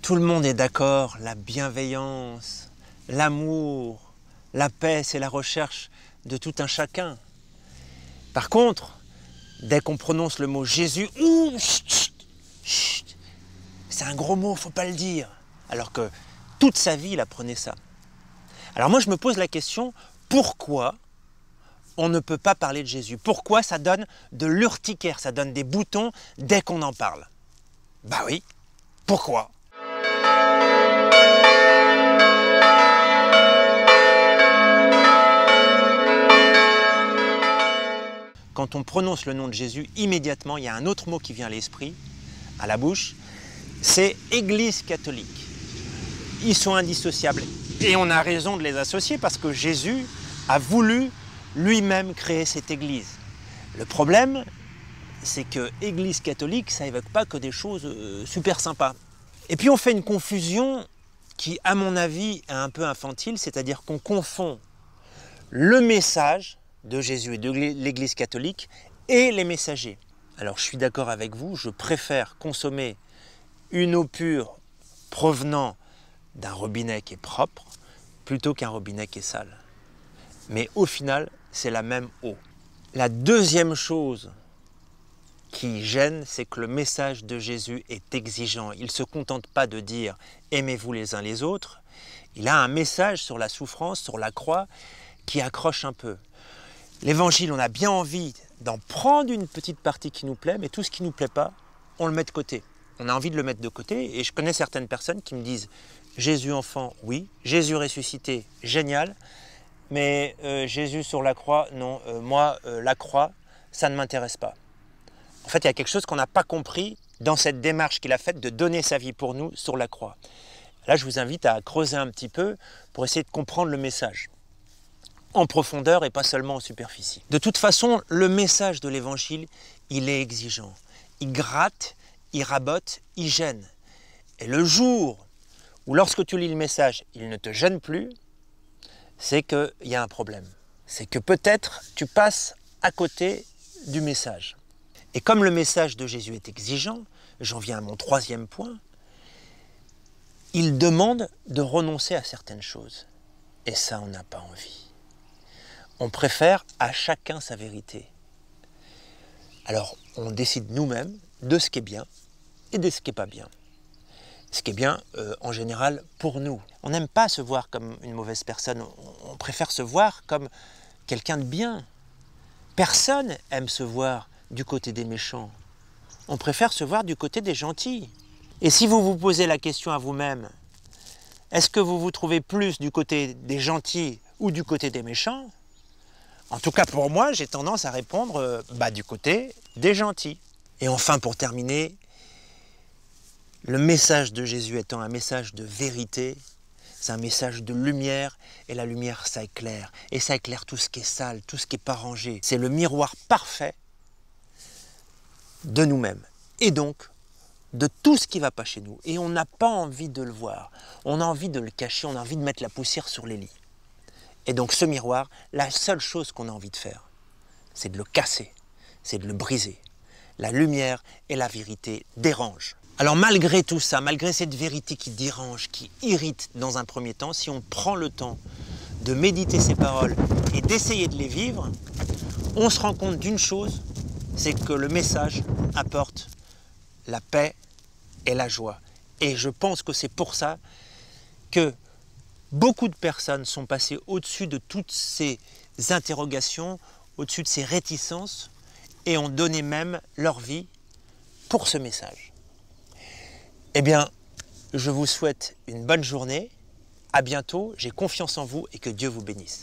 Tout le monde est d'accord, la bienveillance, l'amour, la paix, c'est la recherche de tout un chacun. Par contre, dès qu'on prononce le mot Jésus, c'est un gros mot, faut pas le dire. Alors que toute sa vie, il apprenait ça. Alors moi, je me pose la question, pourquoi on ne peut pas parler de Jésus? Pourquoi ça donne de l'urticaire, ça donne des boutons dès qu'on en parle? Bah oui, pourquoi? Quand on prononce le nom de Jésus, immédiatement, il y a un autre mot qui vient à l'esprit, à la bouche, c'est Église catholique. Ils sont indissociables. Et on a raison de les associer parce que Jésus a voulu lui-même créer cette Église. Le problème, c'est que Église catholique, ça évoque pas que des choses super sympas. Et puis on fait une confusion qui, à mon avis, est un peu infantile, c'est-à-dire qu'on confond le message de Jésus et de l'Église catholique et les messagers. Alors je suis d'accord avec vous, je préfère consommer une eau pure provenant d'un robinet qui est propre plutôt qu'un robinet qui est sale. Mais au final, c'est la même eau. La deuxième chose qui gêne, c'est que le message de Jésus est exigeant. Il ne se contente pas de dire « aimez-vous les uns les autres ». Il a un message sur la souffrance, sur la croix, qui accroche un peu. L'évangile, on a bien envie d'en prendre une petite partie qui nous plaît, mais tout ce qui ne nous plaît pas, on le met de côté. On a envie de le mettre de côté, et je connais certaines personnes qui me disent « Jésus enfant, oui. Jésus ressuscité, génial. Mais Jésus sur la croix, non. Moi, la croix, ça ne m'intéresse pas. » En fait, il y a quelque chose qu'on n'a pas compris dans cette démarche qu'il a faite de donner sa vie pour nous sur la croix. Là, je vous invite à creuser un petit peu pour essayer de comprendre le message en profondeur et pas seulement en superficie. De toute façon, le message de l'Évangile, il est exigeant. Il gratte, il rabote, il gêne. Et le jour où, lorsque tu lis le message, il ne te gêne plus, c'est qu'il y a un problème. C'est que peut-être tu passes à côté du message. Et comme le message de Jésus est exigeant, j'en viens à mon troisième point, il demande de renoncer à certaines choses. Et ça, on n'a pas envie. On préfère à chacun sa vérité. Alors, on décide nous-mêmes de ce qui est bien et de ce qui n'est pas bien. Ce qui est bien, en général, pour nous. On n'aime pas se voir comme une mauvaise personne, on préfère se voir comme quelqu'un de bien. Personne aime se voir du côté des méchants. On préfère se voir du côté des gentils. Et si vous vous posez la question à vous-même, est-ce que vous vous trouvez plus du côté des gentils ou du côté des méchants? En tout cas pour moi, j'ai tendance à répondre du côté des gentils. Et enfin, pour terminer, le message de Jésus étant un message de vérité, c'est un message de lumière, et la lumière, ça éclaire. Et ça éclaire tout ce qui est sale, tout ce qui n'est pas rangé. C'est le miroir parfait de nous-mêmes, et donc de tout ce qui ne va pas chez nous. Et on n'a pas envie de le voir, on a envie de le cacher, on a envie de mettre la poussière sur les lits. Et donc ce miroir, la seule chose qu'on a envie de faire, c'est de le casser, c'est de le briser. La lumière et la vérité dérangent. Alors malgré tout ça, malgré cette vérité qui dérange, qui irrite dans un premier temps, si on prend le temps de méditer ces paroles et d'essayer de les vivre, on se rend compte d'une chose, c'est que le message apporte la paix et la joie. Et je pense que c'est pour ça que beaucoup de personnes sont passées au-dessus de toutes ces interrogations, au-dessus de ces réticences, et ont donné même leur vie pour ce message. Eh bien, je vous souhaite une bonne journée, à bientôt, j'ai confiance en vous et que Dieu vous bénisse.